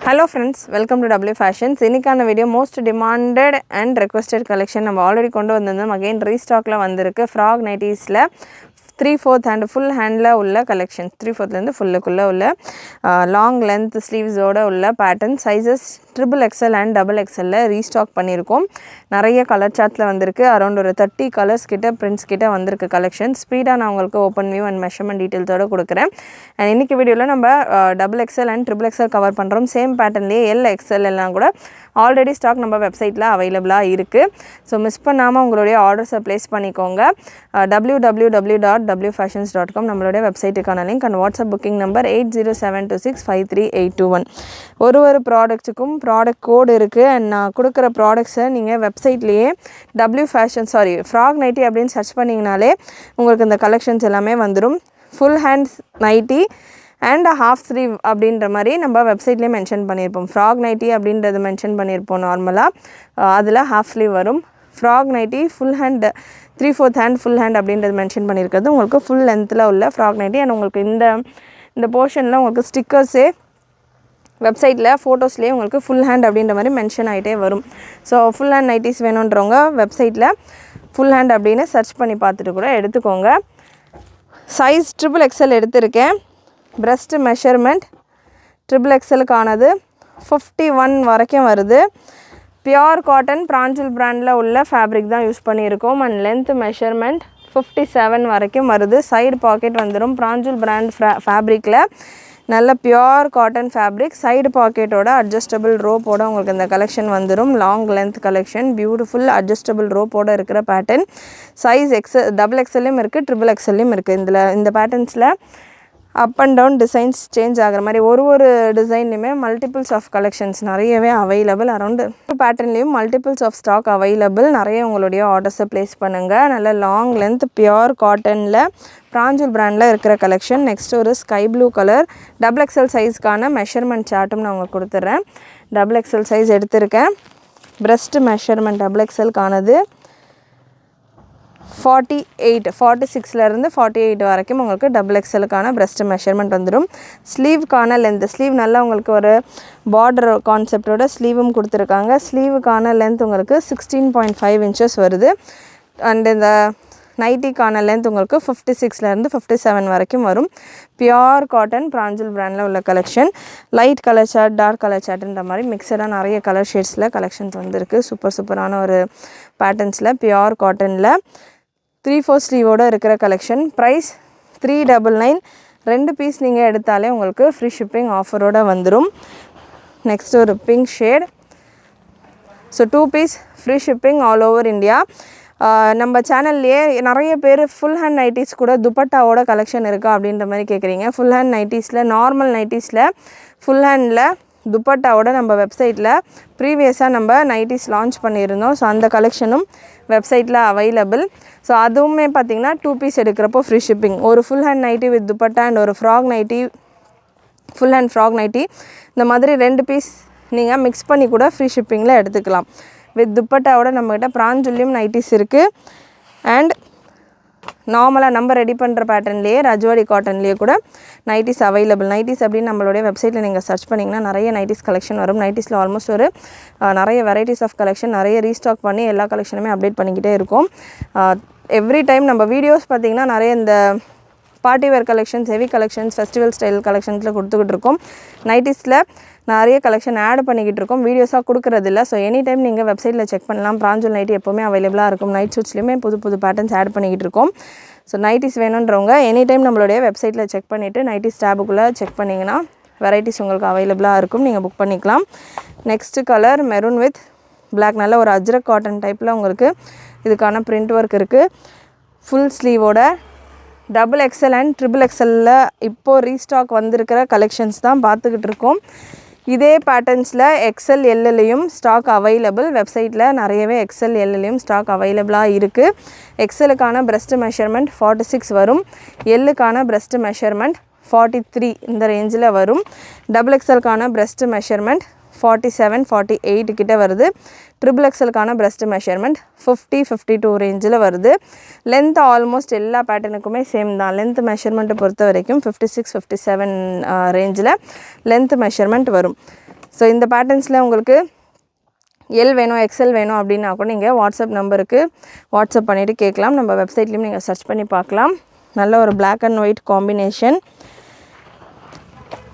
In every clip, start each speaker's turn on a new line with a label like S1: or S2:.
S1: Hello friends, welcome to W Fashions. இன்னைக்கான video most demanded and requested collection நம்ம already கொண்டு வந்திருந்தோம். again ரீஸ்டாக்ல வந்திருக்கு frog nightiesல 3/4 and full handல உள்ள collection 3/4 ல இருந்து ஃபுல்லுக்குள்ள உள்ள long length sleeves ஓட உள்ள pattern sizes XXL and XXL ல ரீஸ்டாக் பண்ணிருக்கோம். நிறைய கலர் சார்ட்ல வந்திருக்கு. அரௌண்ட் ஒரு 30 கலர்ஸ் கிட்ட prints கிட்ட வந்திருக்கு collection. ஸ்பீடா நான் உங்களுக்கு open view and measurement details ஓட கொடுக்கிறேன். and இன்னைக்கு வீடியோல நம்ம XXL and XXL கவர் பண்றோம். சேம் பேட்டர்ன்லயே L XL எல்லாம் கூட ஆல்ரெடி ஸ்டாக் நம்ம வெப்சைட்ல அவைலபிளா இருக்கு. சோ மிஸ் பண்ணாம உங்களுடைய ஆர்டர்ஸை பிளேஸ் பண்ணிக்கோங்க. www.wfashions.com நம்மளுடைய வெப்சைட்டுக்கான link and WhatsApp booking number 8072653821. ஒரு ப்ராடக்ட்டுக்கும் ப்ராடக்ட் கோட் இருக்கு. and நான் கொடுக்குற ப்ராடக்ட்ஸை நீங்கள் வெப்சைட்லேயே ஃப்ராக் நைட்டி அப்படின்னு சர்ச் பண்ணிங்கனாலே உங்களுக்கு இந்த கலெக்ஷன்ஸ் எல்லாமே வந்துடும். Full hands nightie and half sleeve அப்படின்ற மாதிரி நம்ம வெப்சைட்லேயே மென்ஷன் பண்ணியிருப்போம். ஃப்ராக் நைட்டி அப்படின்றது மென்ஷன் பண்ணியிருப்போம் நார்மலாக. அதில் ஹாஃப் ஸ்லீவ் வரும். Frock nightie full hand 3/4 hand full hand அப்படின்றது மென்ஷன் பண்ணியிருக்கிறது உங்களுக்கு ஃபுல் லென்த்தில் உள்ள ஃப்ராக் நைட்டி. அண்ட் உங்களுக்கு இந்த போர்ஷனில் உங்களுக்கு ஸ்டிக்கர்ஸே வெப்சைட்டில் ஃபோட்டோஸ்லேயே உங்களுக்கு ஃபுல் ஹேண்ட் அப்படின்ற மாதிரி மென்ஷன் ஆகிட்டே வரும். ஸோ ஃபுல் ஹேண்ட் நைட்டிஸ் வேணுன்றவங்க வெப்சைட்டில் ஃபுல் ஹேண்ட் அப்படின்னு சர்ச் பண்ணி பார்த்துட்டு கூட எடுத்துக்கோங்க. சைஸ் XXL எடுத்திருக்கேன். பிரஸ்ட் மெஷர்மெண்ட் XXLக்கானது 51 வரைக்கும் வருது. பியோர் காட்டன் பிராஞ்சில் பிராண்டில் உள்ள ஃபேப்ரிக் தான் யூஸ் பண்ணியிருக்கோம். அண்ட் லென்த் மெஷர்மெண்ட் 57 வரைக்கும் வருது. சைடு பாக்கெட் வந்துடும். பிராஞ்சில் பிராண்ட் ஃபேப்ரிக்கில் நல்ல பியோர் காட்டன் ஃபேப்ரிக். சைடு பாக்கெட்டோட அட்ஜஸ்டபிள் ரோப்போட உங்களுக்கு இந்த கலெக்ஷன் வந்துடும். Long length collection, beautiful adjustable ரோப்போட இருக்கிற பேட்டர்ன். சைஸ் XXLலையும் இருக்குது, XXLலையும் இருக்குது. இந்த பேட்டர்ன்ஸில் up and down designs change ஆகிற மாதிரி ஒரு டிசைன்லையுமே மல்டிபிள்ஸ் ஆஃப் கலெக்ஷன்ஸ் நிறையவே அவைலபிள். அரௌண்டு பேட்டர்ன்லேயும் மல்டிபிள்ஸ் ஆஃப் ஸ்டாக் அவைலபிள். நிறைய உங்களுடைய ஆர்டர்ஸை ப்ளேஸ் பண்ணுங்கள். நல்ல லாங் லென்த் பியோர் காட்டனில் பிராஞ்சில் பிராண்டில் இருக்கிற கலெக்ஷன். நெக்ஸ்ட் ஒரு ஸ்கை ப்ளூ கலர் XXL சைஸ்க்கான மெஷர்மெண்ட் சார்ட்டும் நான் உங்களுக்கு கொடுத்துட்றேன். XXL சைஸ் எடுத்திருக்கேன். பிரஸ்ட் மெஷர்மெண்ட் XXLக்கானது 46லேருந்து 48 வரைக்கும் உங்களுக்கு XXLக்கான பிரஸ்ட் மெஷர்மெண்ட் வந்துடும். ஸ்லீவுக்கான லென்த், ஸ்லீவ் நல்லா உங்களுக்கு ஒரு பார்டர் கான்செப்டோட ஸ்லீவும் கொடுத்துருக்காங்க. ஸ்லீவுக்கான லென்த் உங்களுக்கு 16.5 inches வருது. அண்ட் இந்த நைட்டிக்கான லென்த் உங்களுக்கு 56லேருந்து 57 வரைக்கும் வரும். பியோர் காட்டன் பிராஞ்சில் பிராண்டில் உள்ள collection. Light colour chart, dark colour சார்ட்ன்ற மாதிரி மிக்சடாக நிறைய கலர் ஷேட்ஸில் கலெக்ஷன்ஸ் வந்திருக்கு. சூப்பரான ஒரு பேட்டர்ன்ஸில் பியோர் காட்டனில் 3/4 ஸ்லீவோடு இருக்கிற கலெக்ஷன். ப்ரைஸ் 399. 2 பீஸ் நீங்கள் எடுத்தாலே உங்களுக்கு ஃப்ரீ ஷிப்பிங் ஆஃபரோடு வந்துடும். நெக்ஸ்ட் ஒரு pink shade. So 2 piece free shipping all over India. நம்ம சேனல்லையே நிறைய பேர் ஃபுல் ஹேண்ட் நைட்டிஸ் கூட துப்பட்டாவோட கலெக்ஷன் இருக்கா அப்படின்ற மாதிரி கேட்குறீங்க. ஃபுல் ஹேண்ட் நைட்டிஸில், நார்மல் நைட்டிஸில் ஃபுல் ஹேண்டில் துப்பட்டாவோட நம்ம வெப்சைட்டில் ப்ரீவியஸாக நம்ம நைட்டிஸ் லான்ச் பண்ணியிருந்தோம். ஸோ அந்த கலெக்ஷனும் வெப்சைட்டில் அவைலபிள். ஸோ அதுவுமே பார்த்திங்கன்னா 2 பீஸ் எடுக்கிறப்போ ஃப்ரீ ஷிப்பிங். ஒரு full hand nightie with dupatta and ஒரு frock nightie, full hand frock nightie, இந்த மாதிரி 2 பீஸ் நீங்கள் மிக்ஸ் பண்ணி கூட ஃப்ரீ ஷிப்பிங்கில் எடுத்துக்கலாம். வித் துப்பட்டாவோட நம்மகிட்ட பிராஞ்சுல்லியும் நைட்டிஸ் இருக்குது. அண்ட் நார்மலாக நம்ம ரெடி பண்ணுற பேட்டர்ன்லேயே ரஜ்வாடி காட்டன்லேயே கூட நைட்டிஸ் அவைலபிள். நைட்டிஸ் அப்படின்னு நம்மளுடைய வெப்சைட்டில் நீங்கள் சர்ச் பண்ணிங்கன்னா நிறைய நைட்டிஸ் கலெக்ஷன் வரும். நைட்டிஸில் ஆல்மோஸ்ட் ஒரு நிறைய வெரைட்டிஸ் ஆஃப் கலெக்ஷன், நிறைய ரீஸ்டாக் பண்ணி எல்லா கலெக்ஷனுமே அப்டேட் பண்ணிக்கிட்டே இருக்கும். எவ்ரி டைம் நம்ம வீடியோஸ் பார்த்திங்கன்னா நிறைய இந்த party wear collections, heavy collections, festival style கலெக்ஷன்ஸில் கொடுத்துக்கிட்டு இருக்கோம். நைட்டிஸில் நிறைய கலெக்ஷன் ஆட் பண்ணிக்கிட்டு இருக்கோம். வீடியோஸாக கொடுக்குறதில்ல. ஸோ எனி டைம் நீங்கள் வெப்சைட்டில் செக் பண்ணலாம். பிராஞ்சுல் நைட்டி எப்போவுமே அவைலபிளாக இருக்கும். நைட் ஷூட்ஸ்லையுமே புது பேட்டர்ன்ஸ் ஆட் பண்ணிக்கிட்டு இருக்கோம். ஸோ நைட்டிஸ் வேணுன்றவங்க எனி டைம் நம்மளுடைய வெப்சைட்டில் செக் பண்ணிவிட்டு நைட்டிஸ் டேபுக்குள்ளே செக் பண்ணிங்கன்னா வெரைட்டிஸ் உங்களுக்கு அவைலபிளாக இருக்கும். நீங்கள் புக் பண்ணிக்கலாம். Next colour maroon with black. நல்ல ஒரு அஜ்ரக் காட்டன் டைப்பில் உங்களுக்கு இதுக்கான பிரிண்ட் ஒர்க் இருக்குது. ஃபுல் ஸ்லீவோட XXL அண்ட் XXLல இப்போது ரீஸ்டாக் வந்திருக்கிற கலெக்ஷன்ஸ் தான் பார்த்துக்கிட்டு இருக்கோம். இதே பேட்டர்ன்ஸில் XL Lலையும் ஸ்டாக் அவைலபிள். வெப்சைட்டில் நிறையவே XL Lலையும் ஸ்டாக் அவைலபிளாக இருக்குது. XLக்கான பிரஸ்ட் மெஷர்மெண்ட் 46 வரும். Lக்கான பிரஸ்ட் மெஷர்மெண்ட் 43 இந்த ரேஞ்சில் வரும். XXLக்கான பிரஸ்ட் மெஷர்மெண்ட் 47, 48 கிட்ட வருது. XXLக்கான பிரஸ்ட் மெஷர்மெண்ட் 50, 52 ரேஞ்சில் வருது. லென்த் ஆல்மோஸ்ட் எல்லா பேட்டர்னுக்குமே சேம் தான். லென்த் மெஷர்மெண்ட்டை பொறுத்த வரைக்கும் 56, 57 ரேஞ்சில் லென்த் மெஷர்மெண்ட் வரும். ஸோ இந்த பேட்டர்ன்ஸில் உங்களுக்கு எல் வேணும் எக்ஸ்எல் வேணும் அப்படின்னா கூட நீங்கள் வாட்ஸ்அப் நம்பருக்கு வாட்ஸ்அப் பண்ணிவிட்டு கேட்கலாம். நம்ம வெப்சைட்லேயும் நீங்கள் சர்ச் பண்ணி பார்க்கலாம். நல்ல ஒரு பிளாக் அண்ட் ஒயிட் காம்பினேஷன்.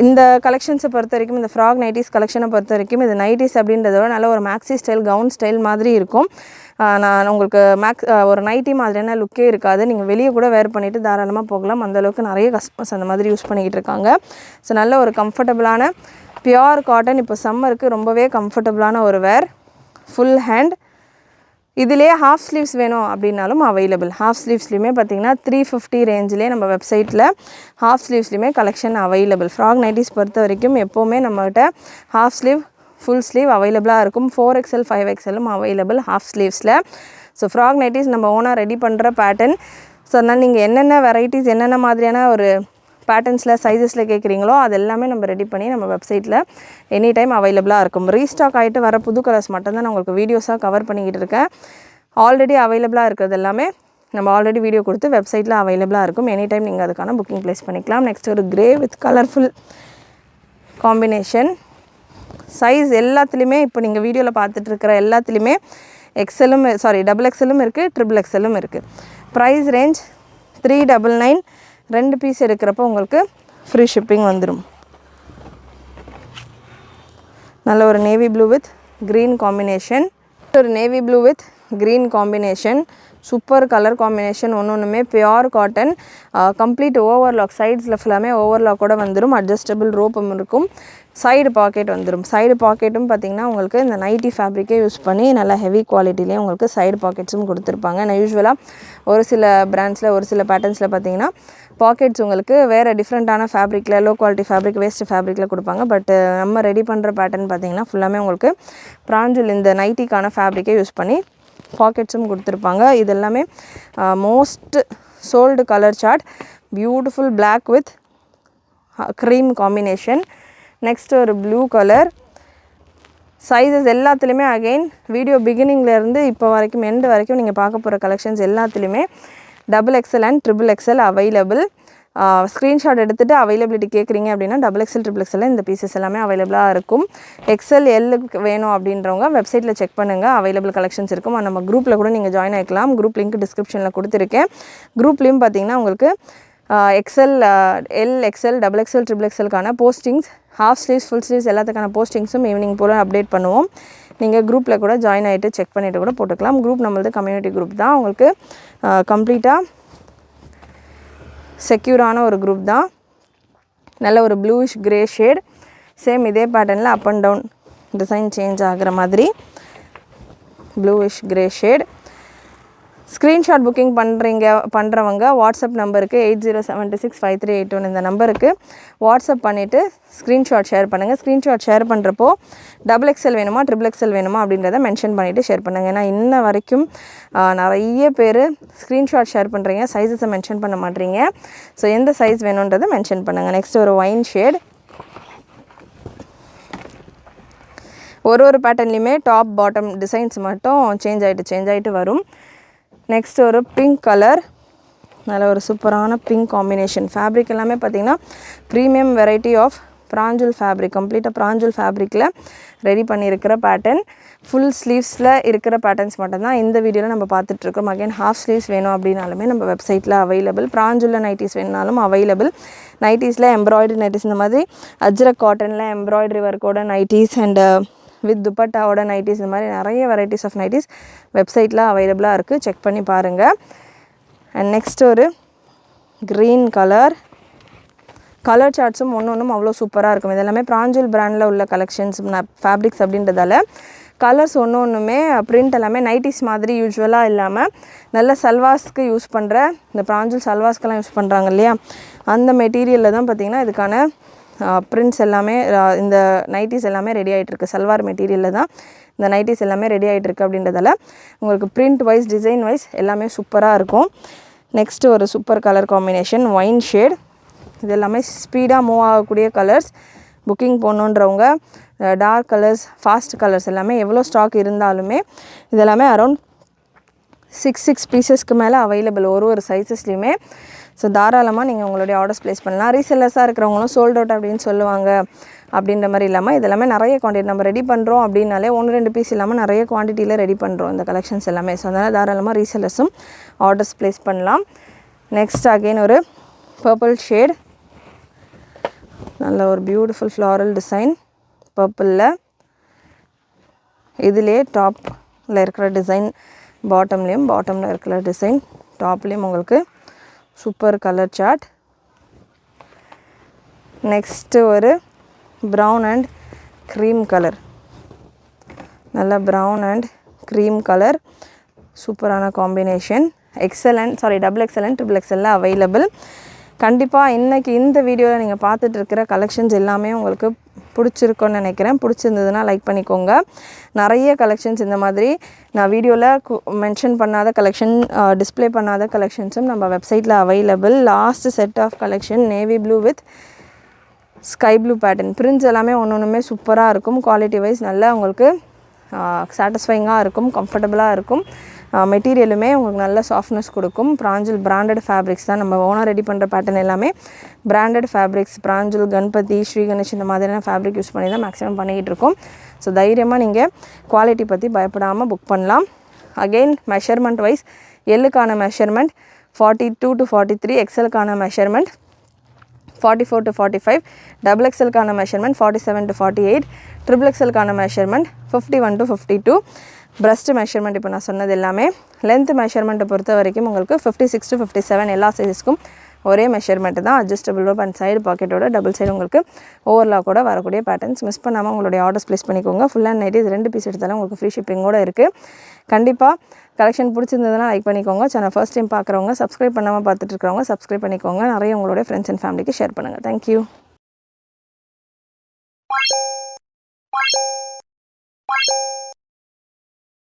S1: இந்த கலெக்ஷன்ஸை பொறுத்த வரைக்கும், இந்த ஃப்ராக் நைட்டிஸ் கலெக்ஷனை பொறுத்த வரைக்கும், இது நைட்டிஸ் அப்படின்றத விட நல்ல ஒரு மேக்ஸி ஸ்டைல் கவுன் ஸ்டைல் மாதிரி இருக்கும். நான் உங்களுக்கு ஒரு நைட்டி மாதிரியான லுக்கே இருக்காது. நீங்கள் வெளியே கூட வேர் பண்ணிவிட்டு தாராளமாக போகலாம். அந்தளவுக்கு நிறைய கஸ்டமர்ஸ் அந்த மாதிரி யூஸ் பண்ணிக்கிட்டு இருக்காங்க. ஸோ நல்ல ஒரு கம்ஃபர்டபுளான பியோர் காட்டன், இப்போ சம்மருக்கு ரொம்பவே கம்ஃபர்டபுளான ஒரு வேர். Full hand. இதிலே ஹாஃப் ஸ்லீவ்ஸ் வேணும் அப்படின்னாலும் அவைலபிள். ஹாஃப் ஸ்லீவ்ஸ்லையுமே பார்த்திங்கன்னா 350 ரேஞ்சிலே நம்ம வெப்சைட்டில் ஹாஃப் ஸ்லீவ்ஸ்லையுமே கலெக்ஷன் அவைலபிள். ஃப்ராக் நைட்டிஸ் பொறுத்த வரைக்கும் எப்போவுமே நம்மகிட்ட ஹாஃப் ஸ்லீவ் ஃபுல் ஸ்லீவ் அவைலபிளாக இருக்கும். 4XL 5XLம் அவைலபிள் ஹாஃப் ஸ்லீவ்ஸில். ஸோ ஃப்ராக் நைட்டிஸ் நம்ம ஓனாக ரெடி பண்ணுற பேட்டர்ன். ஸோ அதனால் நீங்கள் என்னென்ன வெரைட்டிஸ் என்னென்ன மாதிரியான ஒரு பேட்டர்ன்ஸில் சைஸஸில் கேட்குறீங்களோ அது எல்லாமே நம்ம ரெடி பண்ணி நம்ம வெப்சைட்டில் எனி டைம் அவைலபிளாக இருக்கும். ரீஸ்டாக் ஆகிட்டு வர புது கலர்ஸ் மட்டும்தான் நான் உங்களுக்கு வீடியோஸாக கவர் பண்ணிக்கிட்டு இருக்கேன். ஆல்ரெடி அவைலபிளாக இருக்கிறது எல்லாமே நம்ம ஆல்ரெடி வீடியோ கொடுத்து வெப்சைட்டில் அவைலபிளாக இருக்கும். எனி டைம் நீங்கள் அதுக்கான புக்கிங் ப்ளேஸ் பண்ணிக்கலாம். நெக்ஸ்ட் ஒரு grey with colourful combination. Size எல்லாத்துலேயுமே இப்போ நீங்கள் வீடியோவில் பார்த்துட்ருக்கிற எல்லாத்துலேயுமே டபுள் எக்ஸலும் இருக்குது, ட்ரிபிள் எக்ஸலும் இருக்குது. Price range 399. 2 பீஸ் எடுக்கிறப்போ உங்களுக்கு ஃப்ரீ ஷிப்பிங் வந்துடும். நல்ல ஒரு navy blue with green combination. ஒரு navy blue with green combination. Super colour combination. ஒன்றுமே பியோர் காட்டன். Complete overlock. சைட்ஸில் ஃபுல்லாமே ஓவர்லாக்கோட வந்துடும். அட்ஜஸ்டபிள் ரோப்பும் இருக்கும். சைடு பாக்கெட் வந்துடும். சைடு பாக்கெட்டும் பார்த்திங்கன்னா உங்களுக்கு இந்த நைட்டி ஃபேப்ரிக்கே யூஸ் பண்ணி நல்லா ஹெவி குவாலிட்டிலேயே உங்களுக்கு சைடு பாக்கெட்ஸும் கொடுத்துருப்பாங்க. நான் யூஸ்வலாக ஒரு சில பிராண்ட்ஸில் ஒரு சில பேட்டர்ன்ஸில் பார்த்திங்கன்னா பாக்கெட்ஸ் உங்களுக்கு வேறு டிஃப்ரெண்ட்டான ஃபேப்ரிக்கில் லோ குவாலிட்டி ஃபேப்ரிக் வேஸ்ட் ஃபேப்ரிக்கில் கொடுப்பாங்க. பட் நம்ம ரெடி பண்ணுற பேட்டர்ன் பார்த்திங்கன்னா ஃபுல்லாமே உங்களுக்கு பிராஞ்சில் இந்த நைட்டிக்கான ஃபேப்ரிக்கே யூஸ் பண்ணி பாக்கெட்ஸும் கொடுத்துருப்பாங்க. இது எல்லாமே most sold colour chart. Beautiful black with cream combination. Next ஒரு ப்ளூ கலர். சைஸஸ் எல்லாத்துலேயுமே அகெயின் வீடியோ பிகினிங்லேருந்து இப்போ வரைக்கும் எண்டு வரைக்கும் நீங்கள் பார்க்க போகிற கலெக்ஷன்ஸ் எல்லாத்துலேயுமே XXL and XXL available. Screenshot எடுத்துகிட்டு அவைலபிலிட்டி கேட்குறீங்க அப்படின்னா XXL XXL இந்த பீசஸ் எல்லாமே அவைலபிளாக இருக்கும். XL Lக்கு வேணும் அப்படின்றவங்க வெப்சைட்டில் செக் பண்ணுங்கள். அவைலபிள் கலெக்ஷன்ஸ் இருக்கும். நம்ம குரூப்பில் கூட நீங்கள் ஜாயின் ஆகிக்கலாம். குரூப் லிங்க் டிஸ்கிரிப்ஷனில் கொடுத்துருக்கேன். குரூப்லேயும் பார்த்தீங்கன்னா உங்களுக்கு XL, L, XL, XXL, XXLக்கான postings, half sleeves full sleeves எல்லாத்துக்கான போஸ்டிங்ஸும் ஈவினிங் போல் அப்டேட் பண்ணுவோம். நீங்கள் குரூப்பில் கூட ஜாயின் ஆகிட்டு செக் பண்ணிவிட்டு கூட போட்டுக்கலாம். குரூப் நம்மளது கம்யூனிட்டி குரூப் தான். உங்களுக்கு கம்ப்ளீட்டாக செக்யூரான ஒரு குரூப் தான். நல்ல ஒரு ப்ளூஷ் கிரே ஷேட். சேம் இதே பேட்டர்னில் up and down design change ஆகிற மாதிரி bluish grey shade. Screenshot booking பண்ணுறவங்க வாட்ஸ்அப் நம்பருக்கு 80765381 இந்த நம்பருக்கு வாட்ஸ்அப் பண்ணிவிட்டு ஸ்க்ரீன்ஷாட் ஷேர் பண்ணுங்கள். ஸ்க்ரீன்ஷாட் ஷேர் பண்ணுறப்போ XXL வேணுமா XXL வேணுமா அப்படின்றத மென்ஷன் பண்ணிவிட்டு ஷேர் பண்ணுங்கள். ஏன்னா இன்ன வரைக்கும் நிறைய பேர் ஸ்க்ரீன்ஷாட் ஷேர் பண்ணுறீங்க, சைஸஸை மென்ஷன் பண்ண மாட்டீங்க. ஸோ எந்த சைஸ் வேணுன்றதை மென்ஷன் பண்ணுங்கள். நெக்ஸ்ட் ஒரு ஒயின் ஷேட். ஒரு பேட்டர்ன்லேயுமே டாப் பாட்டம் டிசைன்ஸ் மட்டும் சேஞ்ச் ஆகிட்டு வரும். நெக்ஸ்ட் ஒரு பிங்க் கலர். நல்ல ஒரு சூப்பரான பிங்க் காம்பினேஷன். ஃபேப்ரிக் எல்லாமே பார்த்திங்கன்னா ப்ரீமியம் வெரைட்டி ஆஃப் பிராஞ்சுல் ஃபேப்ரிக். கம்ப்ளீட்டாக பிராஞ்சுல் ஃபேப்ரிக்கில் ரெடி பண்ணியிருக்கிற பேட்டர்ன். ஃபுல் ஸ்லீவ்ஸில் இருக்கிற பேட்டர்ன்ஸ் மட்டும்தான் இந்த வீடியோவில் நம்ம பார்த்துட்ருக்கோம். அகைன் ஹாஃப் ஸ்லீவ்ஸ் வேணும் அப்படின்னாலுமே நம்ம வெப்சைட்டில் அவைலபிள். பிராஞ்சுல்ல நைட்டிஸ் வேணுனாலும் அவைலபிள். நைட்டிஸில் எம்ப்ராய்டரி நைட்டிஸ், இந்த மாதிரி அஜ்ரக் காட்டனில் எம்ப்ராய்டரி ஒர்க்கோட நைட்டிஸ் அண்ட் வித் துப்பட்டாவோட நைட்டிஸ், இந்த மாதிரி நிறைய வெரைட்டிஸ் ஆஃப் நைட்டிஸ் வெப்சைட்டில் அவைலபிளாக இருக்குது. செக் பண்ணி பாருங்கள். அண்ட் நெக்ஸ்ட் ஒரு க்ரீன் கலர். கலர் சார்ட்ஸும் ஒன்றும் அவ்வளோ சூப்பராக இருக்கும். இதெல்லாமே பிராஞ்சுல் பிராண்டில் உள்ள கலெக்ஷன்ஸ் ஃபேப்ரிக்ஸ் அப்படின்றதால கலர்ஸ் ஒன்றுமே பிரிண்ட் எல்லாமே நைட்டிஸ் மாதிரி யூஸ்வலாக இல்லாமல் நல்ல சல்வாஸ்க்கு யூஸ் பண்ணுற இந்த பிராஞ்சுல் சல்வாஸ்க்கெல்லாம் யூஸ் பண்ணுறாங்க இல்லையா, அந்த மெட்டீரியலில் தான் பார்த்திங்கன்னா இதுக்கான பிரிண்ட்ஸ் எல்லாமே இந்த நைட்டிஸ் எல்லாமே ரெடி ஆகிட்டுருக்கு. சல்வார் மெட்டீரியலில் தான் இந்த நைட்டிஸ் எல்லாமே ரெடி ஆகிட்டுருக்கு. அப்படின்றதால உங்களுக்கு பிரிண்ட் வைஸ் டிசைன் வைஸ் எல்லாமே சூப்பராக இருக்கும். நெக்ஸ்ட்டு ஒரு super colour combination wine shade. இது எல்லாமே ஸ்பீடாக மூவ் ஆகக்கூடிய கலர்ஸ். புக்கிங் போடணுன்றவங்க டார்க் கலர்ஸ், ஃபாஸ்ட் கலர்ஸ் எல்லாமே எவ்வளோ ஸ்டாக் இருந்தாலுமே இதெல்லாமே அரௌண்ட் 6 பீசஸ்க்கு மேலே அவைலபிள் ஒரு சைஸஸ்லையுமே. ஸோ தாராளமாக நீங்கள் உங்களுடைய ஆர்டர்ஸ் ப்ளேஸ் பண்ணலாம். ரீசெல்லர்ஸாக இருக்கிறவங்களும் சோல்ட் அவுட் அப்படின்னு சொல்லுவாங்க அப்படின்ற மாதிரி இல்லாமல் இது எல்லாமே நிறைய குவான்டிட்டி நம்ம ரெடி பண்ணுறோம் அப்படின்னாலே 1-2 பீஸ் இல்லாமல் நிறைய குவான்டிட்டியில் ரெடி பண்ணுறோம் இந்த கலெக்ஷன்ஸ் எல்லாமே. ஸோ அதனால் தாராளமாக ரீசெல்லர்ஸும் ஆர்டர்ஸ் ப்ளேஸ் பண்ணலாம். நெக்ஸ்ட் அகெயின் ஒரு பர்பிள் ஷேட், நல்ல ஒரு பியூட்டிஃபுல் ஃப்ளாரல் டிசைன் பர்பிளில். இதிலே டாப்பில் இருக்கிற டிசைன் பாட்டமில் இருக்கிற டிசைன் டாப்லேயும் உங்களுக்கு சூப்பர் கலர் சார்ட். நெக்ஸ்ட்டு ஒரு ப்ரௌன் அண்ட் க்ரீம் கலர், நல்ல ப்ரௌன் அண்ட் க்ரீம் கலர், சூப்பரான காம்பினேஷன். டபுள் எக்ஸல் அண்ட் ட்ரிபிள் எக்ஸலில் அவைலபிள். கண்டிப்பாக இன்றைக்கி இந்த வீடியோவில் நீங்கள் பார்த்துட்டு இருக்கிற கலெக்ஷன்ஸ் எல்லாமே உங்களுக்கு பிடிச்சிருக்குன்னு நினைக்கிறேன். பிடிச்சிருந்ததுன்னா லைக் பண்ணிக்கோங்க. நிறைய கலெக்ஷன்ஸ் இந்த மாதிரி நான் வீடியோவில் மென்ஷன் பண்ணாத கலெக்ஷன், டிஸ்ப்ளே பண்ணாத கலெக்ஷன்ஸும் நம்ம வெப்சைட்டில் available. Last set of collection navy blue with sky blue pattern. Prints எல்லாமே ஒன்றுமே சூப்பராக இருக்கும். குவாலிட்டி வைஸ் நல்லா உங்களுக்கு சாட்டிஸ்ஃபைங்காக இருக்கும், கம்ஃபர்டபுளாக இருக்கும். மெட்டீரியலுமே உங்களுக்கு நல்ல சாஃப்ட்னஸ் கொடுக்கும். பிராஞ்சில் பிராண்டட் ஃபேப்ரிக்ஸ் தான், நம்ம ஓனாக ரெடி பண்ணுற பேட்டர்ன் எல்லாமே பிராண்டட் ஃபேப்ரிக்ஸ். பிராஞ்சில், கணபதி, ஸ்ரீ கணேஷ் இந்த மாதிரியான ஃபேப்ரிக் யூஸ் பண்ணி தான் மேக்ஸிமம் பண்ணிக்கிட்டு இருக்கோம். ஸோ தைரியமாக நீங்கள் குவாலிட்டி பற்றி பயப்படாமல் புக் பண்ணலாம். அகெயின் மெஷர்மெண்ட் வைஸ் எல்லுக்கான மெஷர்மெண்ட் 42 to 43, எக்ஸலுக்கான மெஷர்மெண்ட் 44 to 45, டபுள் எக்ஸலுக்கான மெஷர்மெண்ட் 47 to 48, ட்ரிபிள் எக்ஸலுக்கான மெஷர்மெண்ட் 51 to 52. பிரஸ்ட் மெஷர்மெண்ட் இப்போ நான் சொன்னது எல்லாமே. லென்த் மெஷர்மெண்ட்டை பொறுத்த வரைக்கும் உங்களுக்கு 56 to 57 எல்லா சைஸஸ்க்கும் ஒரே மெஷர்மெண்ட் தான். அட்ஜஸ்டபிள் ரோப் அண்ட் சைடு பாக்கெட்டோட டபுள் சைடு உங்களுக்கு ஓவர்லாக்கோட வரக்கூடிய பேட்டர்ன்ஸ். மிஸ் பண்ணாமல் உங்களுடைய ஆர்டர்ஸ் ப்ளேஸ் பண்ணிக்கோங்க. ஃபுல் அண்ட் நைட் இது 2 பீஸ் எடுத்தாலும் உங்களுக்கு ஃப்ரீ ஷிப்பிங்கோடு இருக்குது. கண்டிப்பாக கலெக்ஷன் பிடிச்சிருந்ததுன்னா லைக் பண்ணிக்கோங்க. சேனல் ஃபர்ஸ்ட் டைம் பார்க்குறவங்க, சப்ஸ்கிரைப் பண்ணாமல் பார்த்துட்டு இருக்கிறவங்க சப்ஸ்கிரைப் பண்ணிக்கோங்க. நிறைய உங்களுடைய ஃப்ரெண்ட்ஸ் அண்ட் ஃபேமிலிக்கு ஷேர் பண்ணுங்கள். தேங்க்யூ.